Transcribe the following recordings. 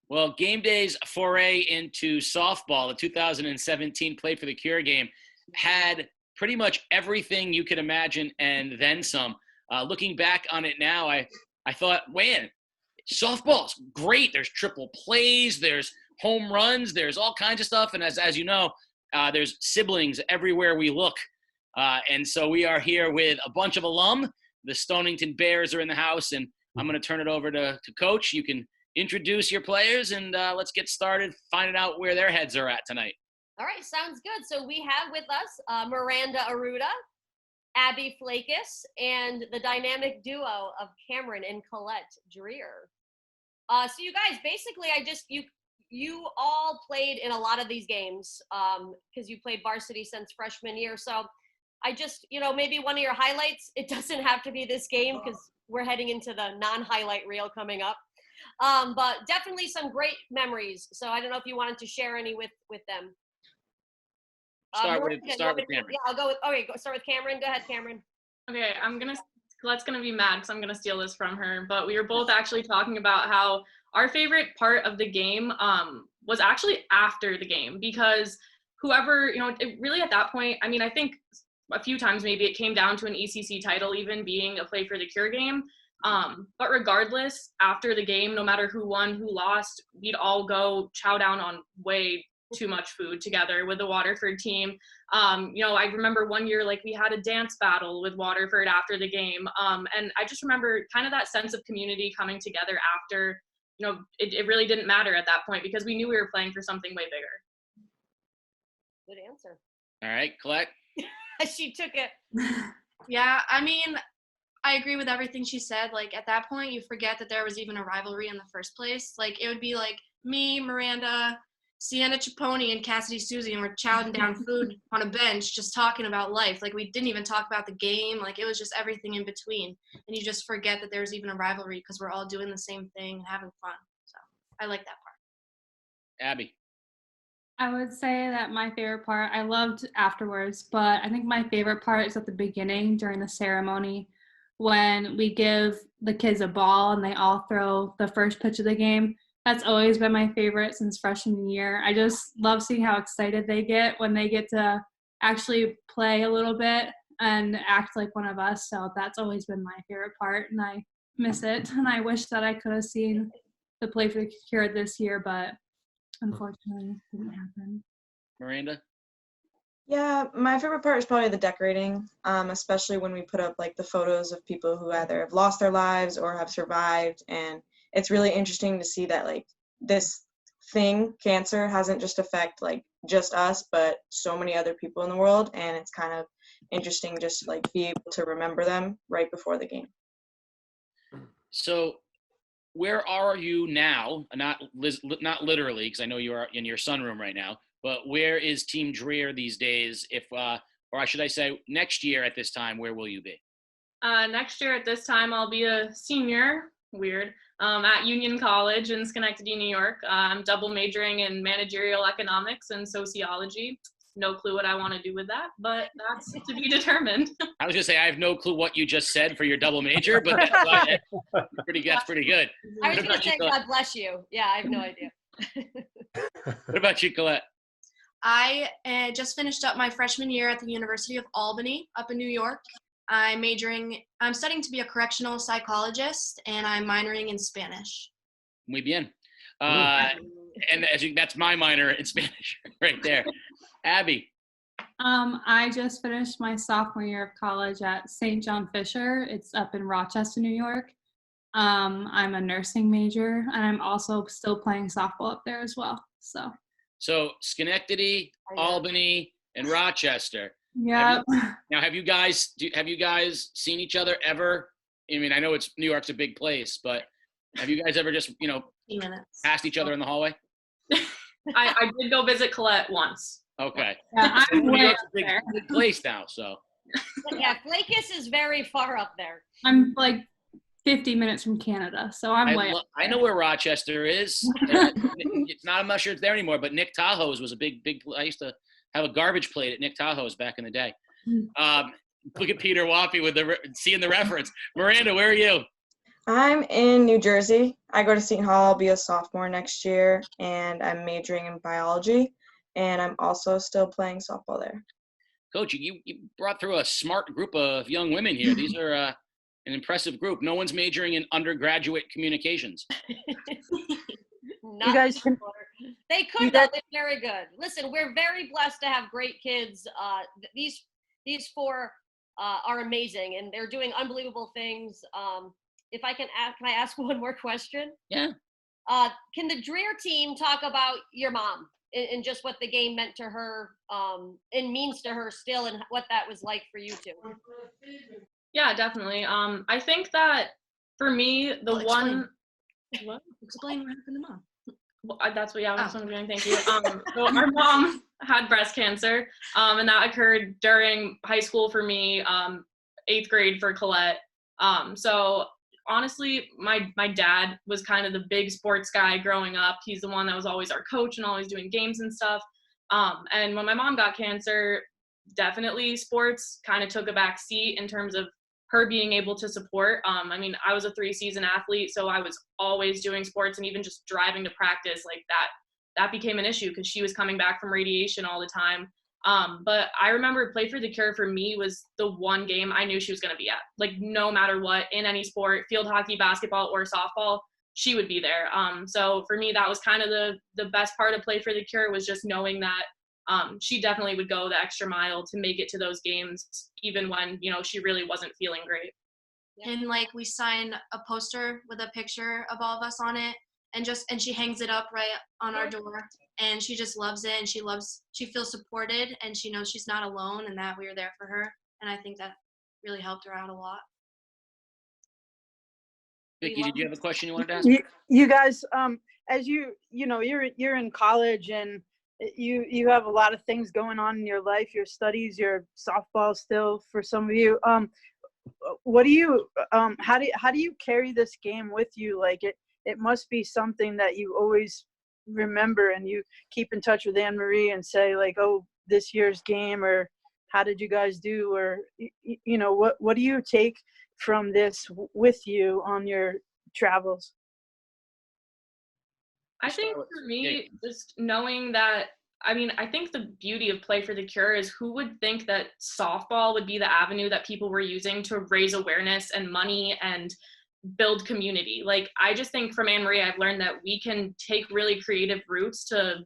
Well, game day's foray into softball, the 2017 Play for the Cure game, had pretty much everything you could imagine and then some. Looking back on it now, I thought, man, softball's great. There's triple plays, there's home runs, there's all kinds of stuff. And as you know, there's siblings everywhere we look. And so we are here with a bunch of alum. The Stonington Bears are in the house, and I'm going to turn it over to Coach. You can introduce your players, and let's get started finding out where their heads are at tonight. All right, sounds good. So we have with us Miranda Arruda, Abby Flakus, and the dynamic duo of Cameron and Colette Dreher. So you guys, basically, you all played in a lot of these games because you played varsity since freshman year. So I just, maybe one of your highlights, it doesn't have to be this game because we're heading into the non-highlight reel coming up. But definitely some great memories. So I don't know if you wanted to share any with them. Start with Cameron. Yeah, I'll go with, start with Cameron. Go ahead, Cameron. Okay, Colette's gonna be mad because I'm gonna steal this from her, but we were both actually talking about how our favorite part of the game was actually after the game, because whoever, it really at that point, I mean, I think a few times maybe it came down to an ECC title even being a Play for the Cure game. But regardless, after the game, no matter who won, who lost, we'd all go chow down on way too much food together with the Waterford team. I remember one year, we had a dance battle with Waterford after the game. And I just remember kind of that sense of community coming together after, it really didn't matter at that point because we knew we were playing for something way bigger. Good answer. All right, Colette. She took it. Yeah, I mean, I agree with everything she said. At that point, you forget that there was even a rivalry in the first place. It would be me, Miranda, Sienna Chaponi, and Cassidy Susie, and we're chowing down food on a bench just talking about life. We didn't even talk about the game. It was just everything in between. And you just forget that there's even a rivalry because we're all doing the same thing and having fun. So I like that part. Abby. I would say that my favorite part, I loved afterwards, but I think my favorite part is at the beginning during the ceremony when we give the kids a ball and they all throw the first pitch of the game. That's always been my favorite since freshman year. I just love seeing how excited they get when they get to actually play a little bit and act like one of us. So that's always been my favorite part, and I miss it. And I wish that I could have seen the Play for the Cure this year, but unfortunately it didn't happen. Miranda? Yeah, my favorite part is probably the decorating, especially when we put up the photos of people who either have lost their lives or have survived. And it's really interesting to see that this thing, cancer, hasn't just affected just us, but so many other people in the world. And it's kind of interesting just to be able to remember them right before the game. So where are you now? Not literally, because I know you are in your sunroom right now, but where is Team Dreher these days? Or should I say next year at this time, where will you be? Next year at this time, I'll be a senior, at Union College in Schenectady, New York. I'm double majoring in managerial economics and sociology. No clue what I want to do with that, but that's to be determined. I was going to say, I have no clue what you just said for your double major, but that's pretty good. I was going to say, God bless you. Yeah, I have no idea. What about you, Colette? I just finished up my freshman year at the University of Albany up in New York. I'm studying to be a correctional psychologist, and I'm minoring in Spanish. Muy bien. And that's my minor in Spanish right there. Abby. I just finished my sophomore year of college at St. John Fisher. It's up in Rochester, New York. I'm a nursing major, and I'm also still playing softball up there as well. So Schenectady, Albany, and Rochester. Yeah. Now, have you guys seen each other ever? I mean, I know New York's a big place, but have you guys ever just passed each other in the hallway? I did go visit Colette once. Okay. Yeah, I'm New way York's up a big there. place now, so. Yeah, Flakus is very far up there. I'm 50 minutes from Canada, so I'm way up there. I know where Rochester is. I'm not sure it's there anymore, but Nick Tahoe's was a big, I used to have a garbage plate at Nick Tahoe's back in the day. Look at Peter Wappy seeing the reference. Miranda, where are you? I'm in New Jersey. I go to Seton Hall. I'll be a sophomore next year, and I'm majoring in biology, and I'm also still playing softball there. Coach, you brought through a smart group of young women here. These are an impressive group. No one's majoring in undergraduate communications. Not You guys can. They could, you though. guys- They're very good. Listen, we're very blessed to have great kids. These four are amazing, and they're doing unbelievable things. If I can ask one more question? Yeah. Can the Dreher team talk about your mom and just what the game meant to her and means to her still, and what that was like for you two? Yeah, definitely. I think that for me, the Well, one. explain. What? Explain what happened to Mom. Well, that's what, yeah, that's Oh. what I'm doing. Thank you. So our mom had breast cancer, and that occurred during high school for me, 8th grade for Colette. So honestly, my dad was kind of the big sports guy growing up. He's the one that was always our coach and always doing games and stuff. And when my mom got cancer, definitely sports kind of took a back seat in terms of her being able to support. I mean, I was a 3-season athlete, so I was always doing sports, and even just driving to practice like that became an issue because she was coming back from radiation all the time. But I remember Play for the Cure for me was the one game I knew she was going to be at. Like, no matter what, in any sport, field hockey, basketball, or softball, she would be there. So for me, that was kind of the best part of Play for the Cure, was just knowing that she definitely would go the extra mile to make it to those games, even when, she really wasn't feeling great. And like we sign a poster with a picture of all of us on it, and she hangs it up right on our door, and she just loves it, and she feels supported, and she knows she's not alone and that we are there for her. And I think that really helped her out a lot. Vicky, did you have a question you wanted to ask? You guys, as you're in college, and you have a lot of things going on in your life, your studies, your softball still for some of you. What do you how do you carry this game with you? Like, it must be something that you always remember, and you keep in touch with Ann Marie and say, like, oh, this year's game, or how did you guys do, or what do you take from this with you on your travels? I think for me, just knowing that, I think the beauty of Play for the Cure is, who would think that softball would be the avenue that people were using to raise awareness and money and build community. Like, I just think from Ann Marie, I've learned that we can take really creative routes to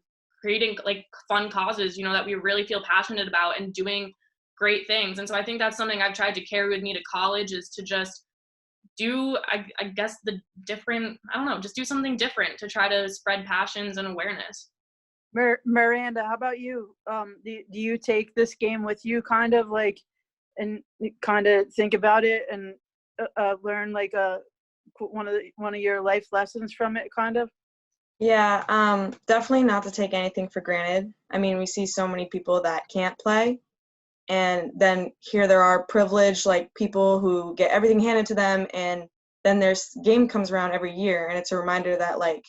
creating like fun causes, that we really feel passionate about, and doing great things. And so I think that's something I've tried to carry with me to college, is to just do, I guess, just do something different to try to spread passions and awareness. Miranda, how about you? Do you take this game with you, kind of like, and kind of think about it and learn like one of your life lessons from it, kind of? Yeah, definitely not to take anything for granted. I mean, we see so many people that can't play, and then here there are privileged, like, people who get everything handed to them, and then their game comes around every year, and it's a reminder that, like,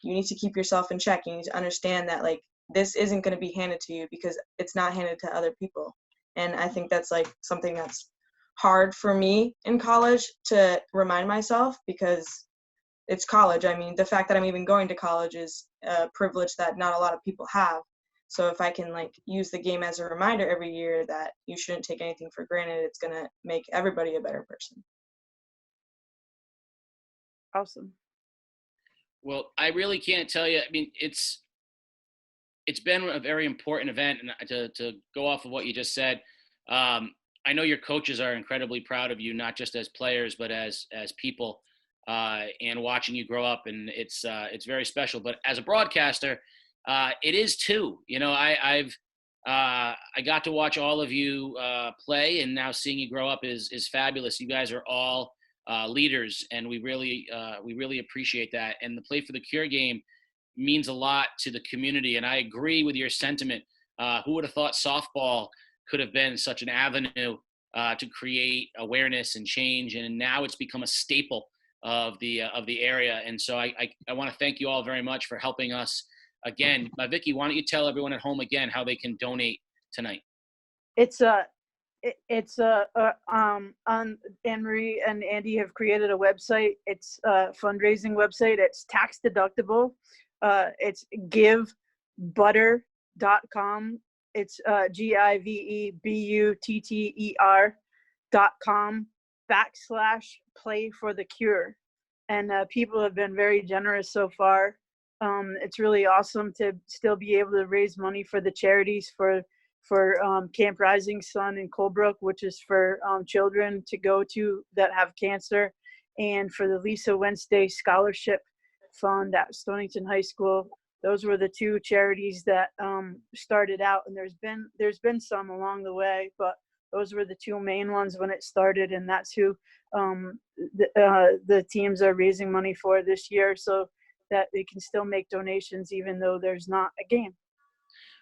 you need to keep yourself in check. You need to understand that, like, this isn't going to be handed to you because it's not handed to other people. And I think that's, like, something that's hard for me in college to remind myself, because it's college. I mean, the fact that I'm even going to college is a privilege that not a lot of people have. So if I can, like, use the game as a reminder every year that you shouldn't take anything for granted, it's going to make everybody a better person. Awesome. Well, I really can't tell you. I mean, it's been a very important event, and to go off of what you just said, I know your coaches are incredibly proud of you, not just as players, but as people, and watching you grow up, and it's very special. But as a broadcaster, it is too. I got to watch all of you play, and now seeing you grow up is fabulous. You guys are all leaders, and we really appreciate that. And the Play for the Cure game means a lot to the community, and I agree with your sentiment. Who would have thought softball could have been such an avenue to create awareness and change, and now it's become a staple of the area. And so I want to thank you all very much for helping us again. Vicky, why don't you tell everyone at home again how they can donate tonight? It's it's on Ann Marie and Andy have created a website. It's a fundraising website. It's tax deductible. It's givebutter.com. It's givebutter.com/play for the cure. And people have been very generous so far. It's really awesome to still be able to raise money for the charities for Camp Rising Sun in Colebrook, which is for children to go to that have cancer, and for the Lisa Wednesday Scholarship Fund at Stonington High School. Those were the two charities that started out, and there's been some along the way, but those were the two main ones when it started, and that's who the teams are raising money for this year, so that they can still make donations even though there's not a game.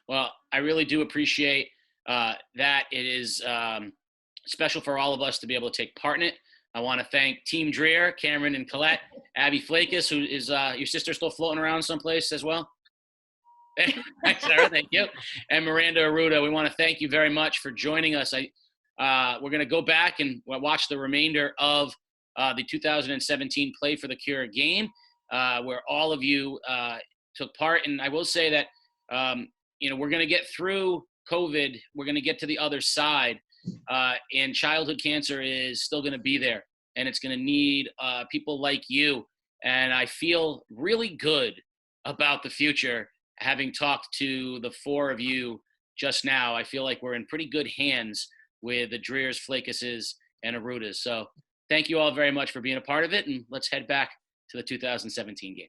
Well, I really do appreciate that. It is special for all of us to be able to take part in it. I want to thank Team Dreher, Cameron and Colette, Abby Flakus, who is your sister still floating around someplace as well? Sarah, thank you. And Miranda Arruda, we want to thank you very much for joining us. We're going to go back and watch the remainder of the 2017 Play for the Cure game, where all of you took part. And I will say that we're going to get through COVID. We're going to get to the other side, and childhood cancer is still going to be there, and it's going to need people like you. And I feel really good about the future, having talked to the four of you just now. I feel like we're in pretty good hands with the Drehers, Flakuses, and Arrudas. So thank you all very much for being a part of it, and let's head back to the 2017 game.